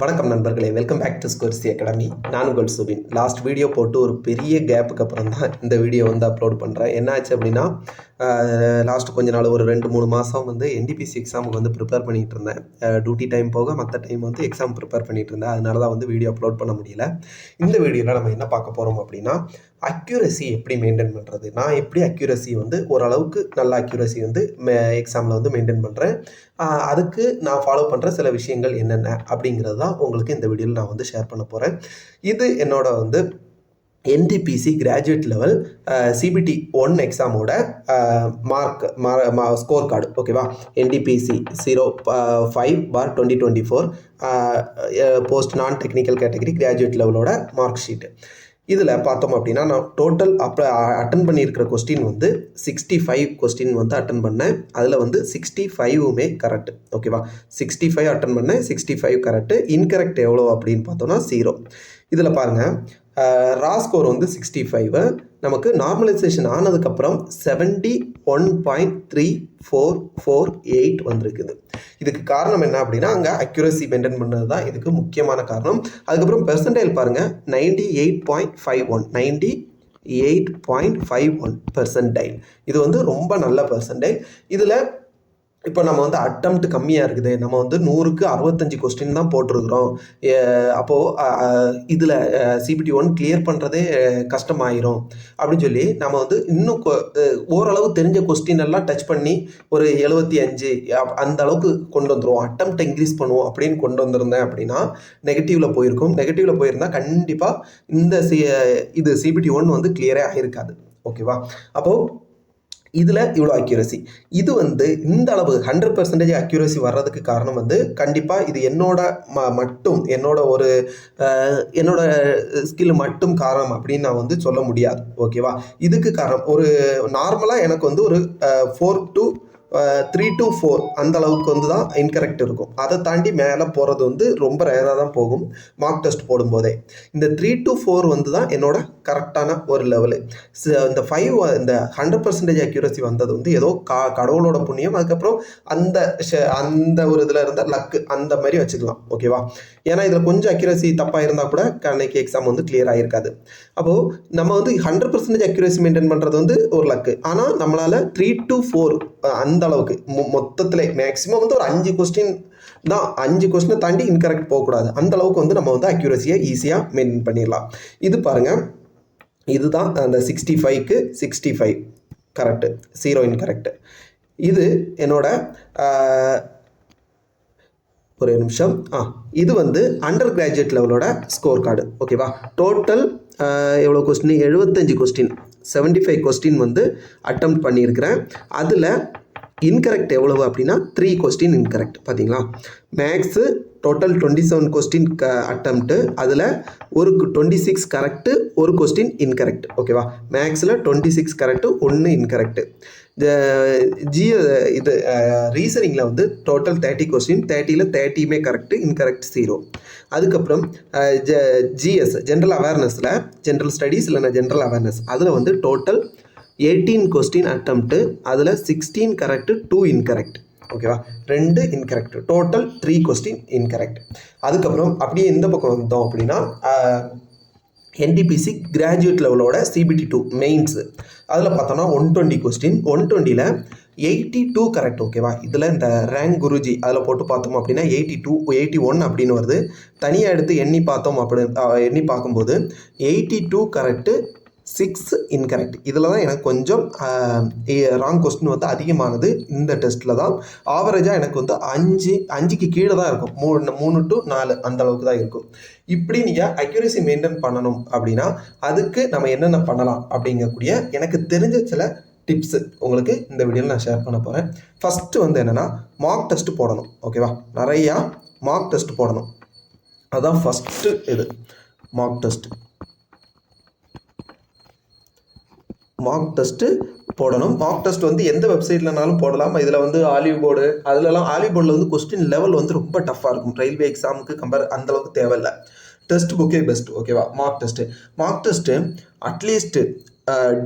வணக்கம் நண்பர்களே, welcome back to ஸ்கோர்சி academy. நான் உங்கள் சுபின். லாஸ்ட் வீடியோ போட்டு ஒரு பெரிய கேப்புக்கு அப்புறம் தான் இந்த வீடியோ வந்து அப்லோட் பண்ணுறேன். என்ன ஆச்சு அப்படின்னா, லாஸ்ட் கொஞ்ச நாள் ஒரு 2-3 மாதம் வந்து என்டிபிசி எக்ஸாமுக்கு வந்து ப்ரிப்பேர் பண்ணிகிட்டு இருந்தேன். டியூட்டி டைம் போக மற்ற டைம் வந்து எக்ஸாம் ப்ரிப்பேர் பண்ணிகிட்டு இருந்தேன். அதனால தான் வந்து வீடியோ அப்லோட் பண்ண முடியல. இந்த வீடியோவில் நம்ம என்ன பார்க்க போகிறோம் அப்படின்னா, அக்யூரசி எப்படி மெயின்டைன் பண்ணுறது. நான் எப்படி அக்யூரசி வந்து ஓரளவுக்கு நல்ல அக்யூரசி வந்து எக்ஸாமில் வந்து மெயின்டைன் பண்ணுறேன். அதுக்கு நான் ஃபாலோ பண்ணுற சில விஷயங்கள் என்னென்ன அப்படிங்கிறது தான் உங்களுக்கு இந்த வீடியோவில் நான் வந்து ஷேர் பண்ண போகிறேன். இது என்னோட வந்து என்டிபிசி கிராஜுவேட் லெவல் சிபிடி 1 எக்ஸாமோட ஸ்கோர் கார்டு. ஓகேவா? என்டிபிசி 05/2024 போஸ்ட் நான் டெக்னிக்கல் கேட்டகரி கிராஜுவேட் லெவலோட மார்க் ஷீட்டு. இதில் பார்த்தோம் அப்படின்னா, நான் டோட்டல் அட்டன் பண்ணியிருக்கிற கொஸ்டின் வந்து 65 கொஸ்டின் வந்து அட்டன் பண்ணேன். அதில் வந்து 65மே கரெக்ட். ஓகேவா? 65 அட்டன் பண்ணேன், 65 கரெக்டு. இன்கரெக்ட் எவ்வளோ அப்படின்னு பார்த்தோம்னா 0. இதில் பாருங்கள், ரா ஸ்கோர் வந்து 65. நமக்கு நார்மலைசேஷன் ஆனதுக்கப்புறம் 71.3448 வந்திருக்குது. இதுக்கு காரணம் என்ன அப்படின்னா, அங்கே அக்யூரசி மெயின்டைன் பண்ணது தான் இதுக்கு முக்கியமான காரணம். அதுக்கப்புறம் பெர்சன்டைல் பாருங்கள், 98.51 98.51 பெர்சன்டைல். இது வந்து ரொம்ப நல்ல பெர்சன்டைல். இதில் இப்போ நம்ம வந்து அட்டம்ப்ட் கம்மியாக இருக்குது, நம்ம வந்து 100க்கு 65 கொஸ்டின் தான் போட்டிருக்கிறோம். அப்போது இதில் சிபிடி 1 கிளியர் பண்ணுறதே கஷ்டமாயிரும் அப்படின்னு சொல்லி நம்ம வந்து இன்னும் ஓரளவு தெரிஞ்ச கொஸ்டின் எல்லாம் டச் பண்ணி ஒரு 75 அந்த அளவுக்கு கொண்டு வந்துடுவோம், அட்டம்ப்ட் இன்க்ரீஸ் பண்ணுவோம் அப்படின்னு கொண்டு வந்திருந்தேன் அப்படின்னா நெகட்டிவில் போயிருக்கும். நெகட்டிவில் போயிருந்தால் கண்டிப்பாக இந்த இது சிபிடி 1 வந்து கிளியரே ஆகிருக்காது. ஓகேவா? அப்போது இதில் இவ்வளோ அக்யூரசி. இது வந்து இந்த அளவு 100% அக்யூரசி வர்றதுக்கு காரணம் வந்து கண்டிப்பாக இது என்னோட என்னோட ஸ்கில் மட்டும் காரணம் அப்படின்னு நான் வந்து சொல்ல முடியாது. ஓகேவா? இதுக்கு காரணம் ஒரு நார்மலாக எனக்கு வந்து ஒரு 3 to 4 அந்த அளவுக்கு வந்து தான் இன்கரெக்ட் இருக்கும். அதை தாண்டி மேலே போகிறது வந்து ரொம்ப ரேராக தான் போகும் மார்க் டெஸ்ட் போடும்போதே. இந்த 3 to 4 வந்து தான் என்னோட கரெக்டான ஒரு லெவலு. இந்த 5 இந்த 100% அக்யூரசி வந்தது வந்து ஏதோ கடவுளோட புண்ணியம். அதுக்கப்புறம் அந்த ஒரு இதில் இருந்த லக்கு அந்த மாதிரி வச்சுக்கலாம். ஓகேவா? ஏன்னா இதில் கொஞ்சம் அக்யூரசி தப்பாக இருந்தால் கூட அன்னைக்கு எக்ஸாம் வந்து கிளியர் ஆகிருக்காது. அப்போது நம்ம வந்து 100% அக்யூரசி மெயின்டைன் பண்ணுறது வந்து ஒரு லக்கு. ஆனால் நம்மளால் 3 to 4 அந்த அளவுக்கு மொத்தத்தில் மேக்ஸிமம் வந்து ஒரு 5 கொஸ்டின் தான், 5 கொஸ்டினை தாண்டி இன்கரெக்ட் போகக்கூடாது. அந்த அளவுக்கு வந்து நம்ம வந்து அக்யூரசியை ஈஸியாக மெயின்டைன் பண்ணிடலாம். இது பாருங்கள், இதுதான் அந்த 65க்கு 65 கரெக்டு, 0 இன்கரெக்டு. இது என்னோட ஒரு நிமிஷம். இது வந்து அண்டர் கிராஜுவேட் லெவலோட ஸ்கோர் கார்டு. ஓகேவா? டோட்டல் எவ்வளோ கொஸ்டின்? 75 கொஸ்டின், 75 கொஸ்டின் வந்து அட்டெம்ப்ட் பண்ணியிருக்கிறேன். அதில் இன்கரெக்ட் எவ்வளவு அப்படின்னா 3 கொஸ்டின் இன்கரெக்ட். பார்த்தீங்களா? Max total 27 question attempt. அதில் ஒரு 26 கரெக்டு, ஒரு கொஸ்டின் இன்கரெக்ட். ஓகேவா? மேக்ஸில் 26 கரெக்டு, 1 இன்கரெக்டு. இது ரீசனிங்கில் வந்து டோட்டல் 30 கொஸ்டின், 30ல் 30மே கரெக்டு, இன்கரெக்ட் 0. அதுக்கப்புறம் ஜிஎஸ் ஜென்ரல் அவேர்னஸில், ஜென்ரல் ஸ்டடீஸ் இல்லைன்னா ஜென்ரல் அவேர்னஸ், அதில் வந்து டோட்டல் 18 கொஸ்டின் அட்டெம்ப்ட்டு. அதில் 16 கரெக்டு, 2 இன்கரெக்ட். ஓகேவா? 2 இன்கரெக்ட், டோட்டல் 3 கொஸ்டின் இன்கரெக்ட். அதுக்கப்புறம் அப்படியே இந்த பக்கம் வந்தோம் அப்படின்னா, என்டிபிசி கிராஜுவேட் லெவலோட சிபிடி 2 மெயின்ஸு, அதில் பார்த்தோன்னா 120 கொஸ்டின், 120ல் 82 கரெக்ட். ஓகேவா? இதில் இந்த ரேங்க் குருஜி அதில் போட்டு பார்த்தோம் அப்படின்னா 82, 81 அப்படின்னு வருது. தனியாக எடுத்து எண்ணி பார்க்கும்போது 82 கரெக்டு, 6 இன்கரெக்ட். இதில் தான் எனக்கு கொஞ்சம் ராங் கொஸ்டின் வந்து அதிகமானது. இந்த டெஸ்ட்டில் தான் ஆவரேஜாக எனக்கு வந்து 5க்கு கீழே தான் இருக்கும். 3 to 4 அந்த அளவுக்கு தான் இருக்கும். இப்படி நீங்கள் அக்யூரசி மெயின்டைன் பண்ணணும் அப்படின்னா அதுக்கு நம்ம என்னென்ன பண்ணலாம் அப்படிங்கக்கூடிய எனக்கு தெரிஞ்ச சில டிப்ஸு உங்களுக்கு இந்த வீடியோவில் நான் ஷேர் பண்ண போகிறேன். ஃபஸ்ட்டு வந்து என்னென்னா, மார்க் டெஸ்ட் போடணும். ஓகேவா? நிறையா மார்க் டெஸ்ட் போடணும். அதுதான் ஃபஸ்ட்டு இது. மார்க் டெஸ்ட்டு போடணும். மார்க் டெஸ்ட் வந்து எந்த வெப்சைட்லனாலும் போடலாம். இதில் வந்து ஆலிவ் போர்டு, அதிலலாம் ஆலிவ் போர்டில் வந்து கொஸ்டின் லெவல் வந்து ரொம்ப டஃப்பாக இருக்கும். ரயில்வே எக்ஸாமுக்கு அந்தளவுக்கு தேவையில்லை. டெஸ்ட் புக்கே பெஸ்ட். ஓகேவா? மார்க் டெஸ்ட்டு அட்லீஸ்ட்டு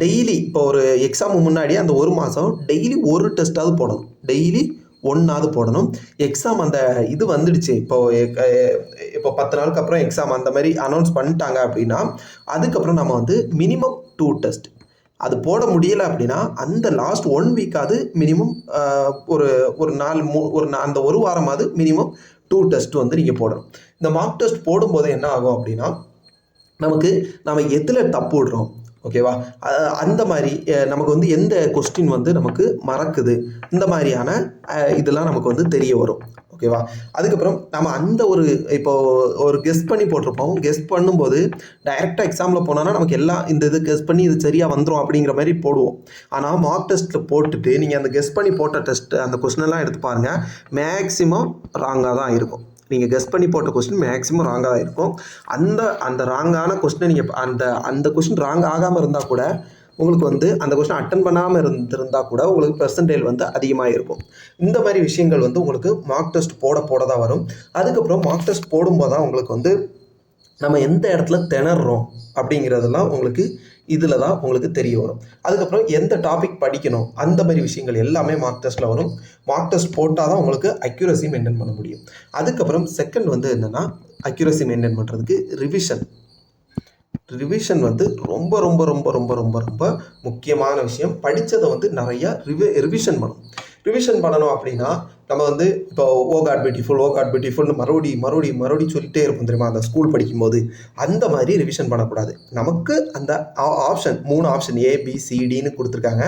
டெய்லி, இப்போ ஒரு எக்ஸாம் முன்னாடி அந்த ஒரு மாதம் டெய்லி ஒரு டெஸ்ட்டாவது போடணும். டெய்லி 1ஆவது போடணும். எக்ஸாம் அந்த இது வந்துடுச்சு. இப்போது இப்போ 10 நாளுக்கு அப்புறம் எக்ஸாம் அந்த மாதிரி அனௌன்ஸ் பண்ணிட்டாங்க அப்படின்னா அதுக்கப்புறம் நம்ம வந்து மினிமம் 2 டெஸ்ட் அது போட முடியலை அப்படின்னா அந்த லாஸ்ட் 1 வீக்காவது மினிமம் ஒரு ஒரு நாள் அந்த ஒரு வாரமாவது மினிமம் 2 டெஸ்ட் வந்து நீங்கள் போடணும். இந்த மார்க் டெஸ்ட் போடும்போது என்ன ஆகும் அப்படின்னா நம்ம எதில் தப்பு விடுறோம், ஓகேவா, அந்த மாதிரி நமக்கு வந்து எந்த கொஸ்டின் வந்து நமக்கு மறக்குது, இந்த மாதிரியான இதெல்லாம் நமக்கு வந்து தெரிய வரும், ஓகேவா. அதுக்கப்புறம் நம்ம அந்த ஒரு கெஸ் பண்ணி போட்டிருப்போம். கெஸ் பண்ணும்போது டைரெக்டாக எக்ஸாமில் போனோன்னா நமக்கு எல்லாம் இந்த இது கெஸ் பண்ணி இது சரியாக வந்துடும் அப்படிங்கிற மாதிரி போடுவோம். ஆனால் மார்க் டெஸ்ட்டில் போட்டுட்டு நீங்கள் அந்த கெஸ் பண்ணி போட்ட டெஸ்ட்டு அந்த கொஸ்டினெல்லாம் எடுத்து பாருங்கள், மேக்ஸிமம் ராங்காக தான் இருக்கும். நீங்கள் கெஸ் பண்ணி போட்ட கொஸ்டின் மேக்ஸிமம் ராங்காக தான் இருக்கும். அந்த ராங்கான கொஸ்டினை நீங்கள் அந்த கொஸ்டின் ராங் ஆகாமல் இருந்தால் கூட உங்களுக்கு வந்து அந்த கொஸ்டின் அட்டன் பண்ணாமல் இருந்திருந்தால் கூட உங்களுக்கு பெர்சன்டேஜ் வந்து அதிகமாக இருக்கும். இந்த மாதிரி விஷயங்கள் வந்து உங்களுக்கு மார்க் டெஸ்ட் போட தான் வரும். அதுக்கப்புறம் மார்க் டெஸ்ட் போடும்போது தான் உங்களுக்கு வந்து நம்ம எந்த இடத்துல திணறோம் அப்படிங்கிறதெல்லாம் உங்களுக்கு இதில் தான் உங்களுக்கு தெரிய வரும். அதுக்கப்புறம் எந்த டாபிக் படிக்கணும் அந்த மாதிரி விஷயங்கள் எல்லாமே மார்க் டெஸ்ட்டில் வரும். மார்க் டெஸ்ட் போட்டால் தான் உங்களுக்கு அக்யூரசி மெயின்டைன் பண்ண முடியும். அதுக்கப்புறம் செகண்ட் வந்து என்னென்னா அக்யூரசி மெயின்டைன் பண்ணுறதுக்கு ரிவிஷன் வந்து ரொம்ப ரொம்ப ரொம்ப ரொம்ப ரொம்ப ரொம்ப முக்கியமான விஷயம். படித்ததை வந்து நிறையா ரிவிஷன் பண்ணணும் அப்படின்னா நம்ம வந்து இப்போ ஓ காட் பியூட்டிஃபுல்னு மறுபடியும் சொல்லிட்டே இருப்போம் தெரியுமா, அந்த ஸ்கூல் படிக்கும்போது. அந்த மாதிரி ரிவிஷன் பண்ணக்கூடாது. நமக்கு அந்த 3 ஆப்ஷன் ABCDன்னு கொடுத்துருக்காங்க.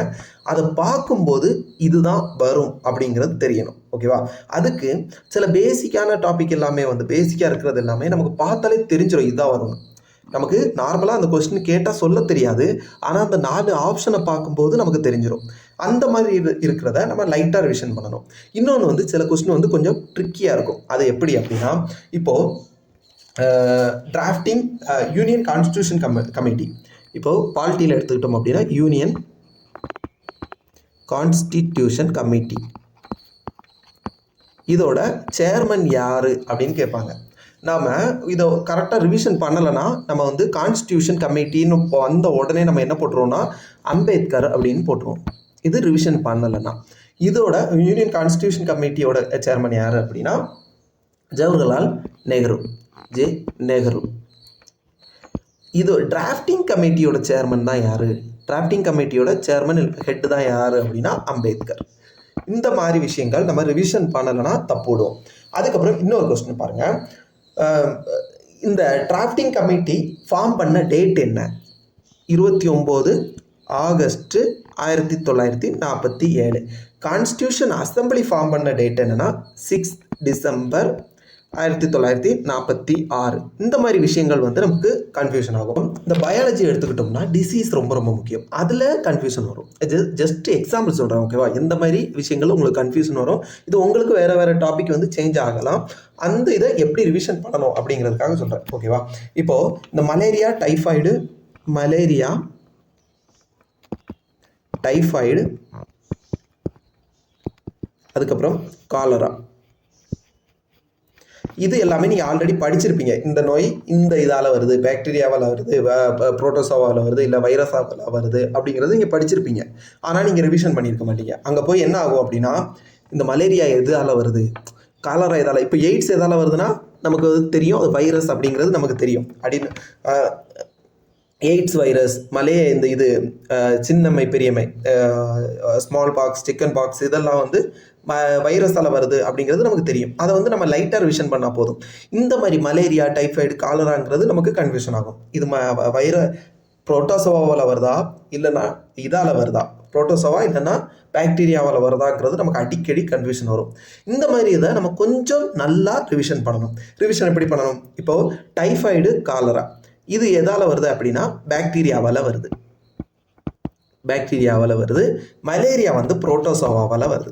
அதை பார்க்கும்போது இதுதான் வரும் அப்படிங்கிறது தெரியணும், ஓகேவா. அதுக்கு சில பேசிக்கான டாபிக் எல்லாமே வந்து பேசிக்காக இருக்கிறது எல்லாமே நமக்கு பார்த்தாலே தெரிஞ்சிடும் இதுதான் வரும். நமக்கு நார்மலாக அந்த கொஸ்டின் கேட்டால் சொல்ல தெரியாது, ஆனால் அந்த 4 ஆப்ஷனை பார்க்கும்போது நமக்கு தெரிஞ்சிடும். அந்த மாதிரி இருக்கிறத நம்ம லைட்டாக ரிவிஷன் பண்ணணும். இன்னொன்று வந்து சில கொஸ்டின் வந்து கொஞ்சம் ட்ரிக்கியாக இருக்கும். அது எப்படி அப்படின்னா, இப்போது டிராஃப்டிங் யூனியன் கான்ஸ்டியூஷன் கமிட்டி, இப்போது பாலிட்டியில் எடுத்துக்கிட்டோம் அப்படின்னா யூனியன் கான்ஸ்டிடியூஷன் கமிட்டி, இதோட சேர்மன் யார் அப்படின்னு கேட்பாங்க. நாம் இதை கரெக்டாக ரிவிஷன் பண்ணலைன்னா நம்ம வந்து கான்ஸ்டியூஷன் கமிட்டின்னு வந்த உடனே நம்ம என்ன போட்டுருவோம்னா அம்பேத்கர் அப்படின்னு போட்டுருவோம். இது ரிவிஷன் பண்ணலைன்னா. இதோட யூனியன் கான்ஸ்டியூஷன் கமிட்டியோட சேர்மன் யார் அப்படின்னா ஜவஹர்லால் நேரு. இது டிராஃப்டிங் கமிட்டியோட சேர்மன் தான் யார், டிராஃப்டிங் கமிட்டியோட சேர்மன் ஹெட் தான் யார் அப்படின்னா அம்பேத்கர். இந்த மாதிரி விஷயங்கள் நம்ம ரிவிஷன் பண்ணலைன்னா தப்பு விடுவோம். அதுக்கப்புறம் இன்னொரு கொஸ்டின் பாருங்கள். இந்த டிராஃப்டிங் கமிட்டி ஃபார்ம் பண்ண டேட் என்ன? 29 ஆகஸ்ட் 1947. கான்ஸ்டியூஷன் அசம்பிளி ஃபார்ம் பண்ண டேட் என்னன்னா 6 டிசம்பர் 1946. இந்த மாதிரி விஷயங்கள் வந்து நமக்கு கன்ஃபியூஷன் ஆகும். இந்த பயாலஜி எடுத்துக்கிட்டோம்னா டிசீஸ் ரொம்ப ரொம்ப முக்கியம். அதில் கன்ஃபியூஷன் வரும். ஜஸ்ட் எக்ஸாம்பிள் சொல்கிறேன், ஓகேவா. எந்த மாதிரி விஷயங்களும் உங்களுக்கு கன்ஃபியூஷன் வரும். இது உங்களுக்கு வேறு டாபிக் வந்து சேஞ்ச் ஆகலாம். அந்த இதை எப்படி ரிவிஷன் பண்ணணும் அப்படிங்கிறதுக்காக சொல்கிறேன், ஓகேவா. இப்போது இந்த மலேரியா டைஃபாய்டு அதுக்கப்புறம் காலரா, இது எல்லாமே நீங்கள் ஆல்ரெடி படிச்சிருப்பீங்க. இந்த நோய் இந்த இதால் வருது, பாக்டீரியாவால் வருது, புரோட்டோசோவால் வருது, இல்லை வைரஸால் வருது அப்படிங்கிறது நீங்கள் படிச்சிருப்பீங்க. ஆனால் நீங்கள் ரிவிஷன் பண்ணியிருக்க மாட்டீங்க. அங்கே போய் என்ன ஆகும் அப்படின்னா இந்த மலேரியா எதால் வருது, காலரா எதால், இப்போ எய்ட்ஸ் எதால் வருதுன்னா நமக்கு தெரியும், அது வைரஸ் அப்படிங்கிறது நமக்கு தெரியும். அப்படின்னு எய்ட்ஸ் வைரஸ், இது சின்னம்மை பெரியம்மை, ஸ்மால் பாக்ஸ், சிக்கன் பாக்ஸ், இதெல்லாம் வந்து வைரஸால் வருது அப்படிங்கிறது நமக்கு தெரியும். அதை வந்து நம்ம லைட்டாக ரிவிஷன் பண்ணால் போதும். இந்த மாதிரி மலேரியா, டைஃபாய்டு, காலராங்கிறது நமக்கு கன்ஃபியூஷன் ஆகும். இது புரோட்டோசோவாவில் வருதா இல்லைன்னா இதால் வருதா, புரோட்டோசோவா இல்லைன்னா பாக்டீரியாவால் வருதாங்கிறது நமக்கு அடிக்கடி கன்ஃபியூஷன் வரும். இந்த மாதிரி இதை நம்ம கொஞ்சம் நல்லா ரிவிஷன் பண்ணணும். ரிவிஷன் எப்படி பண்ணணும்? இப்போது டைஃபாய்டு, காலரா இது எதால் வருது அப்படின்னா பாக்டீரியாவால் வருது. மலேரியா வந்து புரோட்டோசோவாவால் வருது.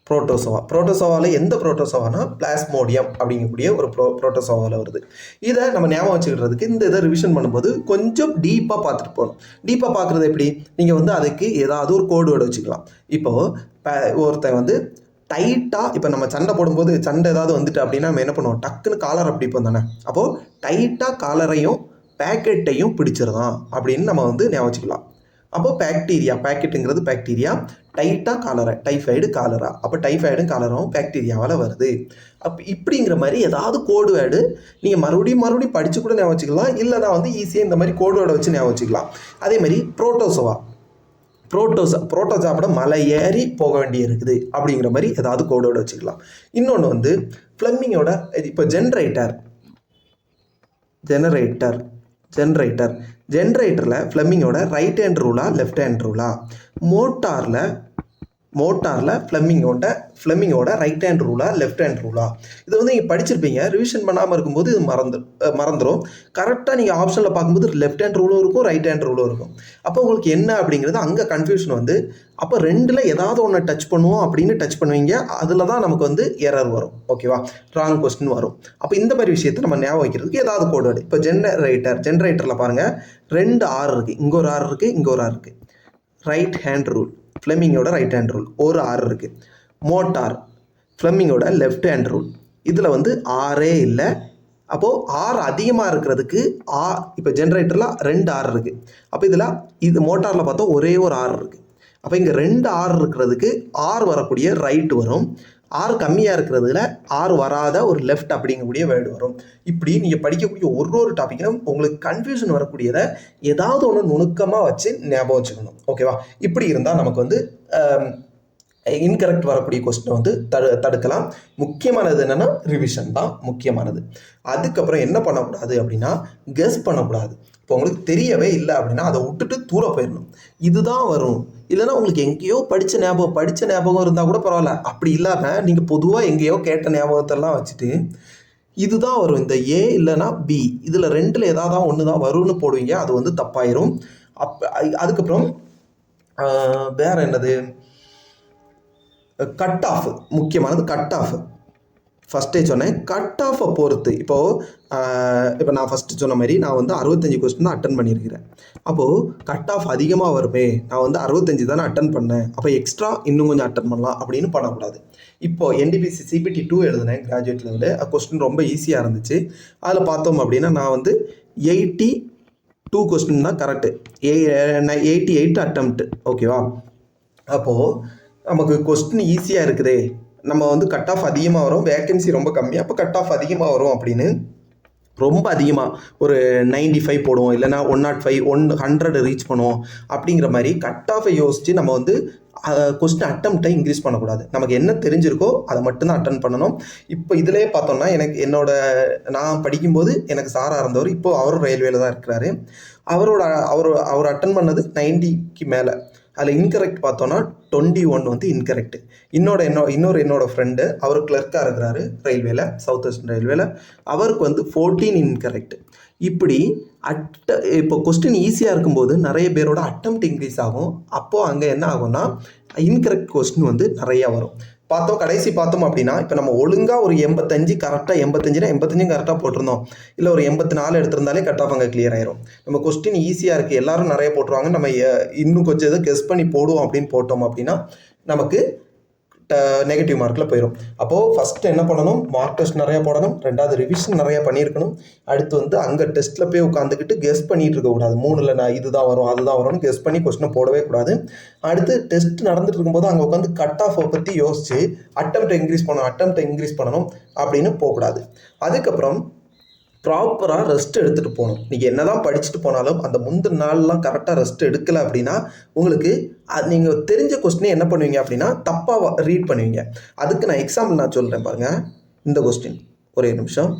புரோட்டோசோவாவில் எந்த புரோட்டோசோவானா பிளாஸ்மோடியம் அப்படிங்கக்கூடிய ஒரு புரோட்டோசோவாவில் வருது. இதை நம்ம ஞாபகம் வச்சுக்கிறதுக்கு இந்த இதை ரிவிஷன் பண்ணும்போது கொஞ்சம் டீப்பாக பார்த்துட்டு போகணும். டீப்பாக பார்க்குறது எப்படி? நீங்கள் வந்து அதுக்கு ஏதாவது ஒரு கோடு வேர்டு வச்சுக்கலாம். இப்போது ஒருத்தன் வந்து டைட்டாக, இப்போ நம்ம சண்டை போடும்போது சண்டை ஏதாவது வந்துட்டு அப்படின்னா நம்ம என்ன பண்ணுவோம், டக்குன்னு காலரை பிடிப்போம் தானே. அப்போது டைட்டாக காலரையும் பேக்கெட்டையும் பிடிச்சிருதான் அப்படின்னு நம்ம வந்து ஞாபகம் வச்சுக்கலாம். அப்போ பாக்டீரியா, பாக்கெட்டுங்கிறது பாக்டீரியா, டைட்டா காலரா, டைஃபாய்டு காலரா, அப்போ டைஃபாய்டும் காலராவும் பாக்டீரியாவால் வருது. இப்படிங்கிற மாதிரி ஏதாவது கோடு வேர்டு நீங்கள் மறுபடியும் படித்து கூட ஞாபகம் வச்சுக்கலாம், இல்லைனா வந்து ஈஸியாக இந்த மாதிரி கோடு வேர்டை வச்சு ஞாபகம் வச்சுக்கலாம். அதே மாதிரி புரோட்டோசோவா, புரோட்டோ சாப்பிட மலை ஏறி போக வேண்டி இருக்குது அப்படிங்கிற மாதிரி ஏதாவது கோடோட வச்சுக்கலாம். இன்னொன்று வந்து ஃப்ளெமிங்கோட இப்போ ஜென்ரேட்டரில் ஃப்ளெமிங்கோட ரைட் ஹேண்ட் ரூலா லெஃப்ட் ஹேண்ட் ரூலா, மோட்டாரில் ஃப்ளெமிங்கோட ரைட் ஹேண்ட் ரூலா லெஃப்ட் ஹேண்ட் ரூலா. இது வந்து நீங்கள் படிச்சிருப்பீங்க, ரிவிஷன் பண்ணாமல் இருக்கும்போது இது மறந்துடும். கரெக்டாக நீங்கள் ஆப்ஷனில் பார்க்கும்போது லெஃப்ட் ஹேண்ட் ரூலும் இருக்கும், ரைட் ஹேண்ட் ரூலும் இருக்கும். அப்போ உங்களுக்கு என்ன அப்படிங்கிறது அங்கே கன்ஃபியூஷன் வந்து, அப்போ ரெண்டில் ஏதாவது ஒன்று டச் பண்ணுவோம் அப்படின்னு டச் பண்ணுவீங்க, அதில் தான் நமக்கு வந்து எரர் வரும். ஓகேவா, ராங் கொஸ்டின் வரும். அப்போ இந்த மாதிரி விஷயத்தை நம்ம ஞாபகம் வைக்கிறதுக்கு ஏதாவது கோடு வேர்டு. இப்போ ஜென்ரேட்டரில் பாருங்கள் 2 R இருக்குது, இங்கே ஒரு R இருக்குது, இங்கே ஒரு R இருக்குது. ரைட் ஹேண்ட் ரூல், ஃப்ளெமிங்கோட ரைட் ஹேண்ட் ரூல், ஒரு R இருக்குது. மோட்டார், ஃப்ளெமிங்கோட லெஃப்ட் ஹேண்ட் ரூல், இதில் வந்து ஆரே இல்லை. அப்போது ஆர் அதிகமாக இருக்கிறதுக்கு இப்போ ஜென்ரேட்டரில் 2 R இருக்குது. அப்போ இது மோட்டாரில் பார்த்தா ஒரே ஒரு R இருக்குது. அப்போ இங்கே 2 R இருக்கிறதுக்கு R வரக்கூடிய ரைட் வரும், R கம்மியாக இருக்கிறதுல R வராத ஒரு லெஃப்ட் அப்படிங்கக்கூடிய வேர்டு வரும். இப்படி நீங்கள் படிக்கக்கூடிய ஒரு டாப்பிக்கும் உங்களுக்கு கன்ஃபியூஷன் வரக்கூடியதை ஏதாவது ஒன்று நுணுக்கமாக வச்சு ஞாபகம் வச்சுக்கணும். ஓகேவா, இப்படி இருந்தால் நமக்கு வந்து இன்கரெக்ட் வரக்கூடிய கொஸ்டினை வந்து தடுக்கலாம். முக்கியமானது என்னென்னா ரிவிஷன் தான் முக்கியமானது. அதுக்கப்புறம் என்ன பண்ணக்கூடாது அப்படின்னா கெஸ் பண்ணக்கூடாது. இப்போ உங்களுக்கு தெரியவே இல்லை அப்படின்னா அதை விட்டுட்டு தூர போயிடணும். இதுதான் வரும், இல்லைன்னா உங்களுக்கு எங்கேயோ படித்த ஞாபகம் இருந்தால் கூட பரவாயில்ல. அப்படி இல்லாமல் நீங்கள் பொதுவாக எங்கேயோ கேட்ட ஞாபகத்தெல்லாம் வச்சுட்டு இதுதான் வரும், இந்த ஏ இல்லைன்னா பி, இதில் 2ல் ஏதாவது ஒன்று தான் வரும்னு போடுவீங்க, அது வந்து தப்பாயிரும். அதுக்கப்புறம் வேறு என்னது, கட் ஆஃப், முக்கியமானது கட் ஆஃப். ஃபஸ்ட்டே சொன்னேன், கட் ஆஃபை பொறுத்து இப்போ நான் ஃபஸ்ட்டு சொன்ன மாதிரி நான் வந்து 65 கொஸ்டின் தான் அட்டன் பண்ணியிருக்கிறேன். அப்போது கட் ஆஃப் அதிகமாக வருமே, நான் வந்து 65 தானே அட்டன் பண்ணேன், அப்போ எக்ஸ்ட்ரா இன்னும் கொஞ்சம் அட்டன் பண்ணலாம் அப்படின்னு பண்ணக்கூடாது. இப்போது NTPC CPT 2 எழுதினேன் கிராஜுவேட் லெவலில், கொஸ்டின் ரொம்ப ஈஸியாக இருந்துச்சு. அதில் பார்த்தோம் அப்படின்னா நான் வந்து 82 கொஸ்டின் தான் கரெக்டு, 88 அட்டம்ப்ட். ஓகேவா, அப்போது நமக்கு கொஸ்டின் ஈஸியாக இருக்குதே, நம்ம வந்து கட் ஆஃப் அதிகமாக வரும், வேக்கன்சி ரொம்ப கம்மி, அப்போ கட் ஆஃப் அதிகமாக வரும் அப்படின்னு ரொம்ப அதிகமாக ஒரு 95 போடுவோம், இல்லைனா 105 100 ரீச் பண்ணுவோம். அப்படிங்கிற மாதிரி கட் ஆஃபை யோசித்து நம்ம வந்து கொஸ்டின் அட்டம்ப்டை இன்க்ரீஸ் பண்ணக்கூடாது. நமக்கு என்ன தெரிஞ்சிருக்கோ அதை மட்டும்தான் அட்டன் பண்ணணும். இப்போ இதிலே பார்த்தோம்னா நான் படிக்கும்போது எனக்கு சாராக இருந்தவர், இப்போது அவரும் ரயில்வேல தான் இருக்கிறாரு. அவர் அட்டன் பண்ணது 90க்கு மேலே. அதில் இன்கரெக்ட் பார்த்தோன்னா 21 வந்து இன்கரெக்ட். என்னோட ஃப்ரெண்டு, அவர் கிளர்க்காக இருக்கிறாரு ரயில்வேல, சவுத் வெஸ்டர்ன் ரயில்வேல, அவருக்கு வந்து 14 இன்கரெக்ட். இப்படி இப்போ கொஸ்டின் ஈஸியாக இருக்கும்போது நிறைய பேரோட அட்டம்ப்ட் இன்க்ரீஸ் ஆகும். அப்போது அங்கே என்ன ஆகும்னா இன்கரெக்ட் கொஸ்டின் வந்து நிறையா வரும். கடைசி பார்த்தோம் அப்படின்னா இப்போ நம்ம ஒழுங்காக ஒரு 85 கரெக்டாக 85 கரெக்டாக போட்டிருந்தோம், இல்லை ஒரு 84 எடுத்திருந்தாலே கட் ஆஃப் அங்கே கிளியர் ஆயிரும். நம்ம கொஸ்டின் ஈஸியாக இருக்குது, எல்லாரும் நிறைய போட்டுருவாங்க, நம்ம இன்னும் கொஞ்சம் எதை கெஸ் பண்ணி போடுவோம் அப்படின்னு போட்டோம் அப்படின்னா நமக்கு நெகட்டிவ் மார்க்கில் போயிடும். அப்போது ஃபஸ்ட்டு என்ன பண்ணணும், மார்க் டெஸ்ட் நிறையா போடணும், 2வது ரிவிஷன் நிறையா பண்ணியிருக்கணும். அடுத்து வந்து அங்கே டெஸ்ட்டில் போய் உட்காந்துக்கிட்டு கெஸ் பண்ணிகிட்டு இருக்கக்கூடாது, 3ல் நான் இதுதான் வரும் அதுதான் வரும்னு கெஸ் பண்ணி கொஸ்டினை போடவே கூடாது. அடுத்து டெஸ்ட் நடந்துட்டு இருக்கும்போது அங்கே உட்காந்து கட் ஆஃபை பற்றி யோசித்து அட்டம்ப்டை இன்க்ரீஸ் பண்ணணும் அப்படின்னு போகக்கூடாது. அதுக்கப்புறம் ப்ராப்பராக ரெஸ்ட் எடுத்துகிட்டு போகணும். நீங்கள் என்ன தான் படிச்சுட்டு போனாலும் அந்த முந்தின நாள்லாம் கரெக்டாக ரெஸ்ட் எடுக்கலை அப்படின்னா உங்களுக்கு நீங்கள் தெரிஞ்ச கொஸ்டினே என்ன பண்ணுவீங்க அப்படின்னா தப்பாக ரீட் பண்ணுவீங்க. அதுக்கு நான் எக்ஸாம்பிள் சொல்கிறேன் பாருங்கள். இந்த கொஸ்டின் ஒரே நிமிஷம்,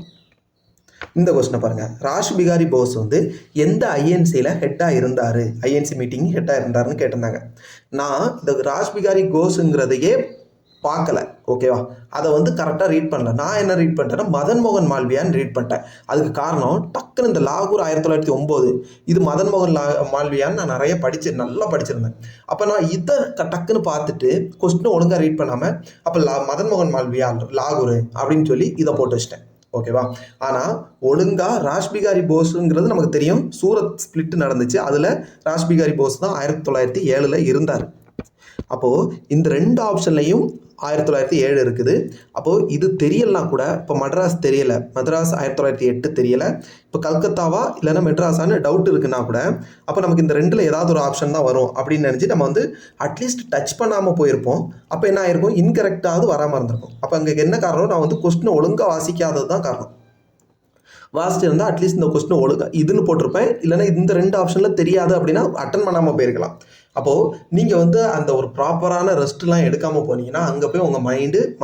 இந்த கொஸ்டினை பாருங்கள். ராஷ் பிகாரி போஸ் வந்து எந்த ஐஎன்சியில் ஹெட்டாக இருந்தார், ஐஎன்சி மீட்டிங் ஹெட்டாக இருந்தாருன்னு கேட்டிருந்தாங்க. நான் இந்த ராஷ் பிகாரி கோஸுங்கிறதையே பார்க்கல, ஓகேவா, அதை வந்து கரெக்டாக ரீட் பண்ணல. நான் என்ன ரீட் பண்ணிட்டேன்னா மதன் மோகன் மால்வியான்னு ரீட் பண்ணிட்டேன். அதுக்கு காரணம் டக்குன்னு இந்த லாகூர் 1909 இது மதன் மோகன் மால்வியான்னு நான் நிறைய நல்லா படிச்சிருந்தேன். அப்போ நான் இதை டக்குன்னு பார்த்துட்டு கொஸ்டினை ஒழுங்காக ரீட் பண்ணாமல் அப்போ மதன் மோகன் மால்வியா லாகூர் அப்படின்னு சொல்லி இதை போட்டு வச்சிட்டேன். ஓகேவா, ஆனால் ஒழுங்காக ராஷ் பிகாரி போஸுங்கிறது நமக்கு தெரியும், சூரத் ஸ்பிளிட் நடந்துச்சு, அதில் ராஷ் பிகாரி போஸ் தான் 1907 இருந்தார். அப்போது இந்த 2 ஆப்ஷன்லையும் 1907 இருக்குது. அப்போது இது தெரியலனா கூட இப்போ மெட்ராஸ் தெரியலை, மெட்ராஸ் 1908 தெரியலை, இப்போ கல்கத்தாவா இல்லைன்னா மெட்ராஸான்னு டவுட் இருக்குன்னா கூட அப்போ நமக்கு இந்த ரெண்டில் ஏதாவது ஒரு ஆப்ஷன் தான் வரும் அப்படின்னு நினச்சி நம்ம வந்து அட்லீஸ்ட் டச் பண்ணாமல் போயிருப்போம். அப்போ என்ன ஆயிருக்கும், இன்கரெக்டாவது வராமல் இருந்திருக்கும். அப்போ அங்கே என்ன காரணம், நான் வந்து கொஸ்டினை ஒழுங்காக வாசிக்காதது தான் காரணம். வாசிச்சு இருந்தால் அட்லீஸ்ட் இந்த கொஸ்டின் ஒழுங்காக இதுன்னு போட்டிருப்பேன், இல்லைன்னா இந்த 2 ஆப்ஷனில் தெரியாது அப்படின்னா அட்டன் பண்ணாமல் போயிருக்கலாம். அப்போது நீங்கள் வந்து அந்த ஒரு ப்ராப்பரான ரெஸ்ட்லாம் எடுக்காமல் போனீங்கன்னா அங்கே போய் உங்கள்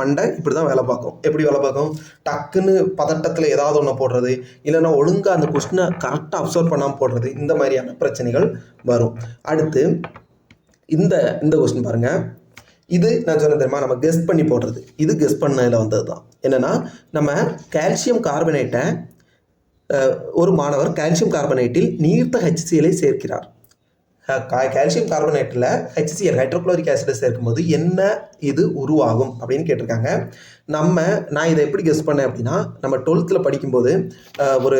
மண்டை இப்படி தான் வேலை பார்க்கும். எப்படி வேலை பார்க்கும், டக்குன்னு பதட்டத்தில் ஏதாவது ஒன்று போடுறது, இல்லைன்னா ஒழுங்காக அந்த கொஸ்டினை கரெக்டாக அப்சர்வ் பண்ணாமல் போடுறது, இந்த மாதிரியான பிரச்சனைகள் வரும். அடுத்து இந்த கொஸ்டின் பாருங்கள். இது நான் சொன்ன தெரியுமா, நம்ம கெஸ் பண்ணி போடுறது. இது கெஸ் பண்ணதில் வந்தது தான். என்னென்னா, நம்ம கால்சியம் கார்பனேட்டை ஒரு மாணவர் கால்சியம் கார்பனேட்டில் நீர்த்த HCl சேர்க்கிறார். கால்சியம் கார்பனேட்டில் HCl ஹைட்ரோக்ளோரிக் ஆசிடை சேர்க்கும்போது என்ன இது உருவாகும் அப்படின்னு கேட்டிருக்காங்க. நான் இதை எப்படி கெஸ் பண்ணேன் அப்படின்னா, நம்ம 12th படிக்கும்போது ஒரு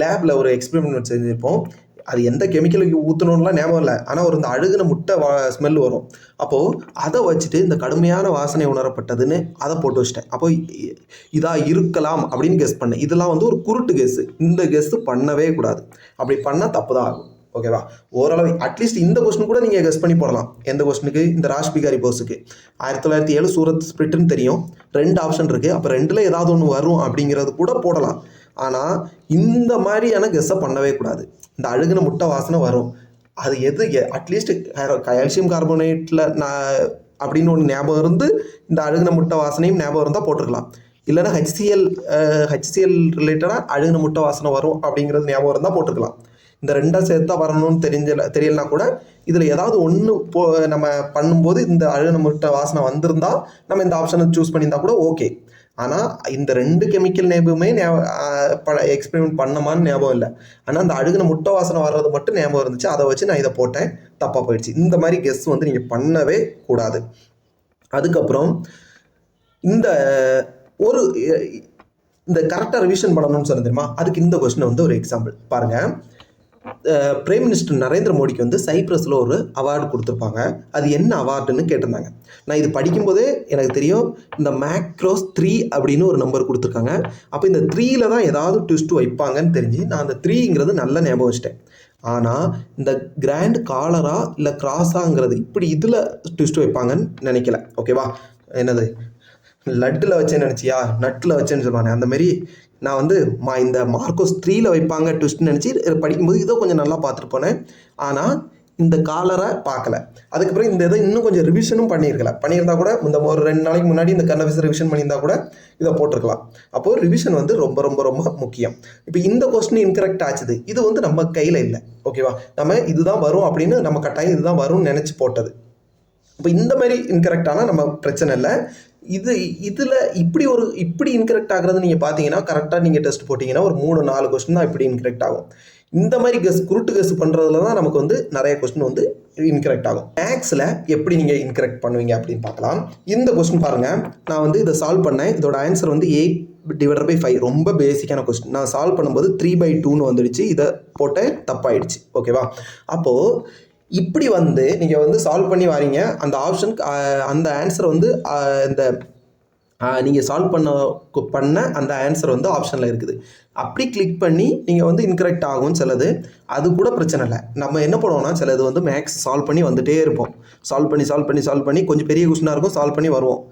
லேபில் ஒரு எக்ஸ்பெரிமெண்ட் செஞ்சுருப்போம். அது எந்த கெமிக்கலுக்கு ஊற்றணும்லாம் ஞாபகம் இல்லை, ஆனால் ஒரு இந்த அழுகுன முட்டை ஸ்மெல் வரும். அப்போது அதை வச்சுட்டு இந்த கடுமையான வாசனை உணரப்பட்டதுன்னு அதை போட்டு வச்சிட்டேன். அப்போது இதாக இருக்கலாம் அப்படின்னு கெஸ் பண்ணேன். இதெல்லாம் வந்து ஒரு குருட்டு கெஸ்ஸு. இந்த கெஸ்ஸு பண்ணவே கூடாது. அப்படி பண்ணால் தப்பு தான் ஆகும். ஓகேவா? ஓரளவு அட்லீஸ்ட் இந்த கொஸ்டின் கூட நீங்கள் கெஸ் பண்ணி போடலாம். எந்த கொஸ்டினுக்கு, இந்த ராஷ்பிகாரி போஸுக்கு 1907 சூரத் ஸ்பிரிட்னு தெரியும், 2 ஆப்ஷன் இருக்குது. அப்போ 2ல் ஏதாவது ஒன்று வரும் அப்படிங்கிறது கூட போடலாம். ஆனால் இந்த மாதிரியான கெஸ்ஸை பண்ணவே கூடாது. இந்த அழுகின முட்டை வாசனை வரும், அது எது அட்லீஸ்ட் கால்சியம் கார்பனேட்டில் நான் அப்படின்னு ஒன்று ஞாபகம் இருந்து இந்த அழுகின முட்டை வாசனையும் ஞாபகம் இருந்தால் போட்டிருக்கலாம். இல்லைன்னா HCl ரிலேட்டடாக அழுகின முட்டை வாசனை வரும் அப்படிங்கிறது ஞாபகம் இருந்தால் போட்டிருக்கலாம். இந்த 2 சேர்த்தா வரணும்னு தெரியலனா கூட இதில் ஏதாவது ஒன்று நம்ம பண்ணும்போது இந்த அழுகின முட்டை வாசனை வந்திருந்தால் நம்ம இந்த ஆப்ஷனை சூஸ் பண்ணியிருந்தா கூட ஓகே. ஆனால் இந்த 2 கெமிக்கல் நேபுமே எக்ஸ்பெரிமெண்ட் பண்ணமான்னு ஞாபகம் இல்லை. ஆனால் அந்த அழுகின முட்டை வாசனை வர்றது மட்டும் ஞாபகம் இருந்துச்சு. அதை வச்சு நான் இதை போட்டேன், தப்பாக போயிடுச்சு. இந்த மாதிரி கெஸ் வந்து நீங்கள் பண்ணவே கூடாது. அதுக்கப்புறம் இந்த கரெக்டாக ரிவிஷன் பண்ணணும்னு சொன்ன தெரியுமா, அதுக்கு இந்த கொஸ்டின் வந்து ஒரு எக்ஸாம்பிள் பாருங்கள். பிரைம் மினிஸ்டர் நரேந்திர மோடிக்கு வந்து சைப்ரஸில் ஒரு அவார்டு கொடுத்துருப்பாங்க. அது என்ன அவார்டுன்னு கேட்டிருந்தாங்க. நான் இது படிக்கும்போதே எனக்கு தெரியும், இந்த மேக்ரோஸ் 3 அப்படின்னு ஒரு நம்பர் கொடுத்துருக்காங்க. அப்போ இந்த 3ல் தான் ஏதாவது ட்விஸ்ட் வைப்பாங்கன்னு தெரிஞ்சு நான் அந்த 3ங்கிறது நல்ல ஞாபகம் வச்சிட்டேன். ஆனால் இந்த கிராண்ட் காலரா இல்லை கிராஸாங்கிறது இப்படி இதில் ட்விஸ்ட் வைப்பாங்கன்னு நினைக்கல. ஓகேவா? என்னது லட்டில் வச்சேன்னு நினச்சியா, நட்டில் வச்சேன்னு சொல்லுவாங்க. அந்த மாதிரி நான் வந்து இந்த மார்க்கோஸ் 3ல் வைப்பாங்க ட்விஸ்ட்னு நினச்சி படிக்கும்போது இதோ கொஞ்சம் நல்லா பார்த்துட்டு போனேன். ஆனால் இந்த காலரை பார்க்கல. அதுக்கப்புறம் இந்த இதை இன்னும் கொஞ்சம் ரிவிஷனும் பண்ணியிருந்தா கூட இந்த ஒரு 2 நாளைக்கு முன்னாடி இந்த கர்னவிஸ் ரிவிஷன் பண்ணியிருந்தா கூட இதை போட்டிருக்கலாம். அப்போது ரிவிஷன் வந்து ரொம்ப ரொம்ப ரொம்ப முக்கியம். இப்போ இந்த கொஸ்டின் இன்கரெக்ட் ஆச்சுது, இது வந்து நம்ம கையில் இல்லை. ஓகேவா? நம்ம இதுதான் வரும் அப்படின்னு நம்ம கட்டாயம் இதுதான் வரும்னு நினச்சி போட்டது. இப்போ இந்த மாதிரி இன்கரெக்ட் ஆனால் நம்ம பிரச்சனை இல்லை. இதில் இப்படி இன்கரெக்ட் ஆகிறது நீங்கள் பார்த்தீங்கன்னா, கரெக்டாக நீங்கள் டெஸ்ட் போட்டிங்கன்னா ஒரு 3-4 கொஸ்டின் தான் இப்படி இன்கரெக்ட் ஆகும். இந்த மாதிரி குருட்டு கெஸ் பண்ணுறதுல தான் நமக்கு வந்து நிறைய கொஸ்டின் வந்து இன்கரெக்ட் ஆகும். மேக்ஸில் எப்படி நீங்கள் இன்கரெக்ட் பண்ணுவீங்க அப்படின்னு பார்க்கலாம். இந்த கொஸ்டின் பாருங்கள், நான் வந்து இதை சால்வ் பண்ணேன். இதோட ஆன்சர் வந்து 8/5. ரொம்ப பேசிக்கான கொஸ்டின். நான் சால்வ் பண்ணும்போது 3/2ன்னு வந்துடுச்சு. இதை போட்டேன், தப்பாயிடுச்சு. ஓகேவா? அப்போது இப்படி வந்து நீங்கள் வந்து சால்வ் பண்ணி வாரீங்க. அந்த ஆப்ஷன் அந்த ஆன்சர் வந்து நீங்கள் சால்வ் பண்ண அந்த ஆன்சர் வந்து ஆப்ஷனில் இருக்குது. அப்படி கிளிக் பண்ணி நீங்கள் வந்து இன்கரெக்ட் ஆகும் சிலது. அது கூட பிரச்சனை இல்லை. நம்ம என்ன பண்ணுவோம்னா, சிலது வந்து மேக்ஸ் சால்வ் பண்ணி வந்துகிட்டே இருப்போம். சால்வ் பண்ணி கொஞ்சம் பெரிய கொஸ்டினாக இருக்கும், சால்வ் பண்ணி வருவோம்.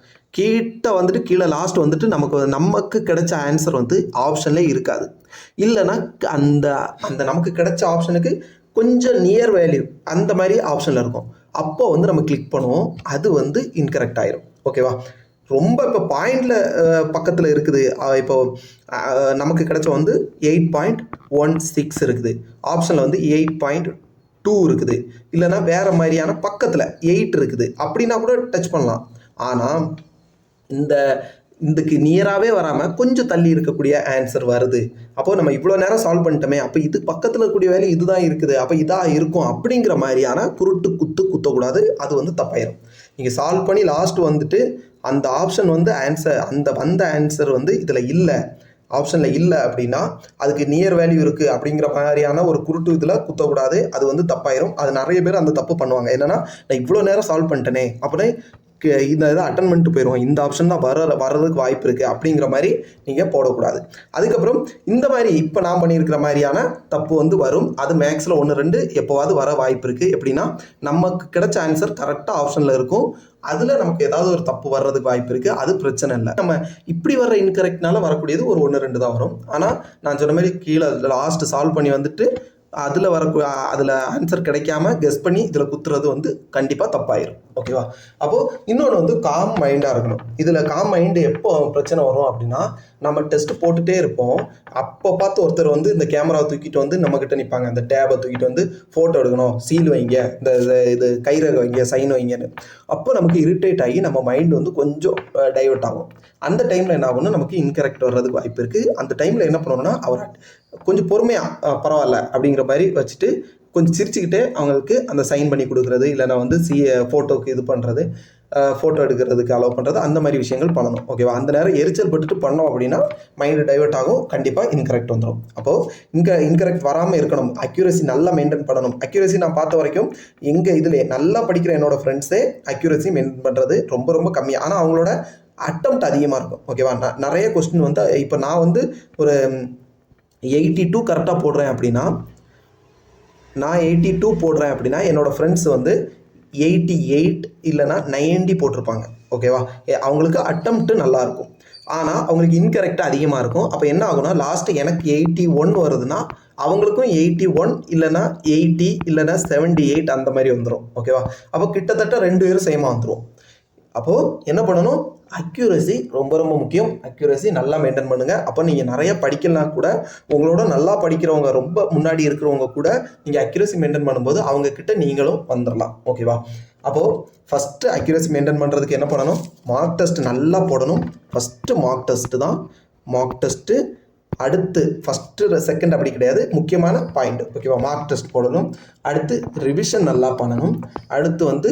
கீழே லாஸ்ட் வந்துட்டு நமக்கு கிடைச்ச ஆன்சர் வந்து ஆப்ஷன்லேயே இருக்காது. இல்லைன்னா அந்த நமக்கு கிடைச்ச ஆப்ஷனுக்கு கொஞ்சம் நியர் வேல்யூ அந்த மாதிரி ஆப்ஷனில் இருக்கும். அப்போ வந்து நம்ம கிளிக் பண்ணுவோம், அது வந்து இன்கரெக்ட் ஆயிரும். ஓகேவா? ரொம்ப இப்போ பாயிண்டில் பக்கத்தில் இருக்குது. இப்போ நமக்கு கிடைச்ச வந்து 8.16 இருக்குது, ஆப்ஷனில் வந்து 8.2 இருக்குது. இல்லைன்னா வேறு மாதிரியான பக்கத்தில் 8 இருக்குது. அப்படின்னா கூட டச் பண்ணலாம். ஆனால் இதுக்கு நியராகவே வராமல் கொஞ்சம் தள்ளி இருக்கக்கூடிய ஆன்சர் வருது. அப்போது நம்ம இவ்வளோ நேரம் சால்வ் பண்ணிட்டோமே, அப்போ இது பக்கத்தில் இருக்கக்கூடிய வேலை இதுதான் இருக்குது, அப்போ இதாக இருக்கும் அப்படிங்கிற மாதிரியான குத்தக்கூடாது. அது வந்து தப்பாயிரும். நீங்கள் சால்வ் பண்ணி லாஸ்ட் வந்துட்டு அந்த ஆப்ஷன் வந்து வந்த ஆன்சர் வந்து இதில் இல்லை, ஆப்ஷனில் இல்லை அப்படின்னா அதுக்கு நியர் வேல்யூ இருக்குது அப்படிங்கிற மாதிரியான ஒரு இதில் குத்தக்கூடாது. அது வந்து தப்பாயிரும். அது நிறைய பேர் அந்த தப்பு பண்ணுவாங்க. என்னென்னா, நான் இவ்வளோ நேரம் சால்வ் பண்ணிட்டேனே, அப்படின்னா இந்த இதை அட்டன் பண்ணிட்டு போயிடுவோம், இந்த ஆப்ஷன் தான் வர்றதுக்கு வாய்ப்பு இருக்குது அப்படிங்கிற மாதிரி நீங்கள் போடக்கூடாது. அதுக்கப்புறம் இந்த மாதிரி இப்போ நான் பண்ணியிருக்கிற மாதிரியான தப்பு வந்து வரும். அது மேக்ஸில் 1-2 எப்போவாது வர வாய்ப்பு இருக்குது. எப்படின்னா நமக்கு கிடைச்ச ஆன்சர் கரெக்டாக ஆப்ஷனில் இருக்கும், அதில் நமக்கு ஏதாவது ஒரு தப்பு வர்றதுக்கு வாய்ப்பு இருக்குது. அது பிரச்சனை இல்லை. நம்ம இப்படி வர்ற இன்கரெக்ட்னால வரக்கூடியது ஒரு 1-2 தான் வரும். ஆனால் நான் சொன்ன மாதிரி கீழே லாஸ்ட் சால்வ் பண்ணி வந்துட்டு அதில் ஆன்சர் கிடைக்காம கெஸ் பண்ணி இதில் குத்துறது வந்து கண்டிப்பாக தப்பாயிரும். ஓகேவா? அப்போது இன்னொன்று வந்து காம் மைண்டாக இருக்கணும். இதில் காம் மைண்டு எப்போ பிரச்சனை வரும் அப்படின்னா, நம்ம டெஸ்ட் போட்டுகிட்டே இருப்போம், அப்போ பார்த்து ஒருத்தர் வந்து இந்த கேமராவை தூக்கிட்டு வந்து நம்மக்கிட்ட நிற்பாங்க, அந்த டேபை தூக்கிட்டு வந்து ஃபோட்டோ எடுக்கணும், சீல் வைங்க, இந்த இது கைரக வைங்க, சைன் வைங்கன்னு. அப்போ நமக்கு இரிட்டேட் ஆகி நம்ம மைண்டு வந்து கொஞ்சம் டைவர்ட் ஆகும். அந்த டைமில் என்ன ஆகும்னா நமக்கு இன்கரெக்ட் வர்றதுக்கு வாய்ப்பு இருக்குது. அந்த டைமில் என்ன பண்ணணும்னா அவர் கொஞ்சம் பொறுமையாக பரவாயில்ல அப்படிங்கிற மாதிரி வச்சுட்டு கொஞ்சம் சிரிச்சுக்கிட்டே அவங்களுக்கு அந்த சைன் பண்ணி கொடுக்குறது, இல்லைனா வந்து ஃபோட்டோக்கு இது பண்ணுறது, ஃபோட்டோ எடுக்கிறதுக்கு அலோவ் பண்ணுறது, அந்த மாதிரி விஷயங்கள் பண்ணணும். ஓகேவா? அந்த நேரம் எரிச்சல் பட்டுட்டு பண்ணோம் அப்படின்னா மைண்டு டைவர்ட் ஆகும், கண்டிப்பாக இன்கரெக்ட் வந்துடும். அப்போது இன்கரெக்ட் வராமல் இருக்கணும். அக்யூரசி நல்லா மெயின்டைன் பண்ணணும். அக்யூரசி நான் பார்த்த வரைக்கும் எங்கள் இதில் நல்லா படிக்கிற என்னோடய ஃப்ரெண்ட்ஸே அக்யூரசி மெயின்டைன் பண்ணுறது ரொம்ப ரொம்ப கம்மி. ஆனால் அவங்களோட அட்டெம்ப்ட் அதிகமாக இருக்கும். ஓகேவா? நிறைய கொஸ்டின் வந்து இப்போ நான் வந்து ஒரு 82 கரெக்டாக போடுறேன் அப்படின்னா, நான் 82 போடுறேன் அப்படின்னா என்னோடய ஃப்ரெண்ட்ஸ் வந்து 88 இல்லைனா 90 போட்டிருப்பாங்க. ஓகேவா? அவங்களுக்கு அட்டெம்ப்ட்டு நல்லாயிருக்கும், ஆனால் அவங்களுக்கு இன்கரெக்ட் அதிகமாக இருக்கும். அப்போ என்ன ஆகுனா லாஸ்ட்டு எனக்கு 81 வருதுன்னா அவங்களுக்கும் 81 இல்லைனா 80 இல்லைனா 78 அந்த மாதிரி வந்துடும். ஓகேவா? அப்போ கிட்டத்தட்ட 2 பேரும் சேமாக வந்துடும். அப்போது என்ன பண்ணணும்? அக்யூரசி ரொம்ப ரொம்ப முக்கியம். அக்யூரசி நல்லா மெயின்டைன் பண்ணுங்கள். அப்போ நீங்கள் நிறைய படிக்கலாம் கூட, உங்களோட நல்லா படிக்கிறவங்க, ரொம்ப முன்னாடி இருக்கிறவங்க கூட நீங்கள் அக்யூரசி மெயின்டைன் பண்ணும்போது அவங்கக்கிட்ட நீங்களும் வந்துடலாம். ஓகேவா? அப்போது ஃபஸ்ட்டு அக்யூரசி மெயின்டைன் பண்ணுறதுக்கு என்ன பண்ணணும்? மார்க் டெஸ்ட் நல்லா போடணும். ஃபஸ்ட்டு மார்க் டெஸ்ட்டு தான். மார்க் டெஸ்ட்டு அடுத்து ஃபஸ்ட்டு செகண்ட் அப்படி கிடையாது, முக்கியமான பாயிண்ட். ஓகேவா? மார்க் டெஸ்ட் போடணும். அடுத்து ரிவிஷன் நல்லா பண்ணணும். அடுத்து வந்து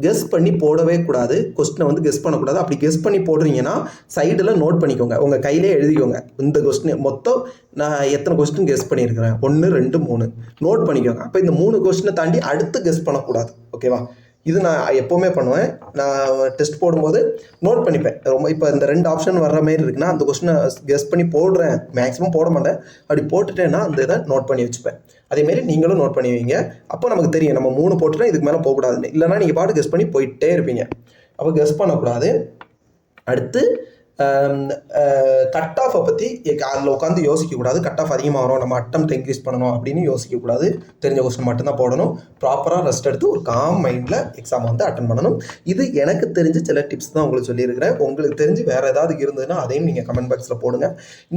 கெஸ் பண்ணி போடவே கூடாது. கொஸ்டினை வந்து கெஸ் பண்ணக்கூடாது. அப்படி கெஸ் பண்ணி போடுறீங்கன்னா சைடில் நோட் பண்ணிக்கோங்க, உங்கள் கையிலே எழுதிக்கோங்க. இந்த கொஸ்டின் மொத்தம் நான் எத்தனை கொஸ்டின் கெஸ் பண்ணியிருக்கிறேன், 1 2 3 நோட் பண்ணிக்கோங்க. அப்போ இந்த 3 கொஸ்டினை தாண்டி அடுத்து கெஸ் பண்ணக்கூடாது. ஓகேவா? இது நான் எப்போவுமே பண்ணுவேன். நான் டெஸ்ட் போடும்போது நோட் பண்ணிப்பேன். ரொம்ப இப்போ இந்த 2 ஆப்ஷன் வர்ற மாரி இருக்குன்னா அந்த கொஸ்டினை கெஸ் பண்ணி போடுறேன், மேக்ஸிமம் போட மாட்டேன். அப்படி போட்டுட்டேன்னா அந்த இதை நோட் பண்ணி வச்சுப்பேன். அதேமாரி நீங்களும் நோட் பண்ணி வைங்க. அப்போ நமக்கு தெரியும் நம்ம 3 போட்டுட்டா இதுக்கு மேலே போகக்கூடாதுன்னு. இல்லைனா நீங்கள் பாட்டு கெஸ் பண்ணி போயிட்டே இருப்பீங்க. அப்போ கெஸ் பண்ணக்கூடாது. அடுத்து கட் ஆஃபை பற்றி அதில் உட்காந்து யோசிக்கக்கூடாது. கட் ஆஃப் அதிகமாக வரும், நம்ம அட்டெம்ப்ட் இன்க்ரீஸ் பண்ணணும் அப்படின்னு யோசிக்கக்கூடாது. தெரிஞ்ச கொஸ்டின் மட்டும்தான் போடணும். ப்ராப்பராக ரெஸ்ட் எடுத்து ஒரு காம் மைண்டில் எக்ஸாம் வந்து அட்டன் பண்ணணும். இது எனக்கு தெரிஞ்ச சில டிப்ஸ் தான் உங்களுக்கு சொல்லியிருக்கிறேன். உங்களுக்கு தெரிஞ்சு வேறு ஏதாவது இருந்ததுன்னா அதையும் நீங்கள் கமெண்ட் பாக்ஸில் போடுங்க.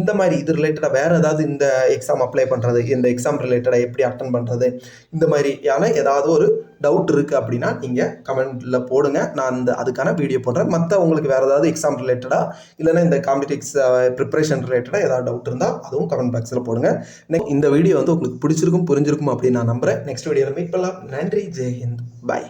இந்த மாதிரி இது ரிலேட்டடாக வேறு ஏதாவது இந்த எக்ஸாம் அப்ளை பண்ணுறது, இந்த எக்ஸாம் ரிலேட்டடாக எப்படி அட்டன் பண்ணுறது, இந்த மாதிரியான ஏதாவது ஒரு டவுட் இருக்குது அப்படின்னா நீங்கள் கமெண்ட்டில் போடுங்க. நான் அதுக்கான வீடியோ போடுறேன். மற்ற உங்களுக்கு வேறு ஏதாவது எக்ஸாம் ரிலேட்டடாக இல்லைன்னா இந்த காம்படிட்டிவ்ஸ் ப்ரிப்பரேஷன் ரிலேட்டடாக ஏதாவது டவுட் இருந்தால் அதுவும் கமெண்ட் பாக்ஸில் போடுங்க. இந்த வீடியோ வந்து உங்களுக்கு பிடிச்சிருக்கும், புரிஞ்சிருக்கும் அப்படின்னு நான் நம்புகிறேன். நெக்ஸ்ட் வீடியோவில் மீட் பண்ணலாம். நன்றி. ஜெய் ஹிந்த். பாய்.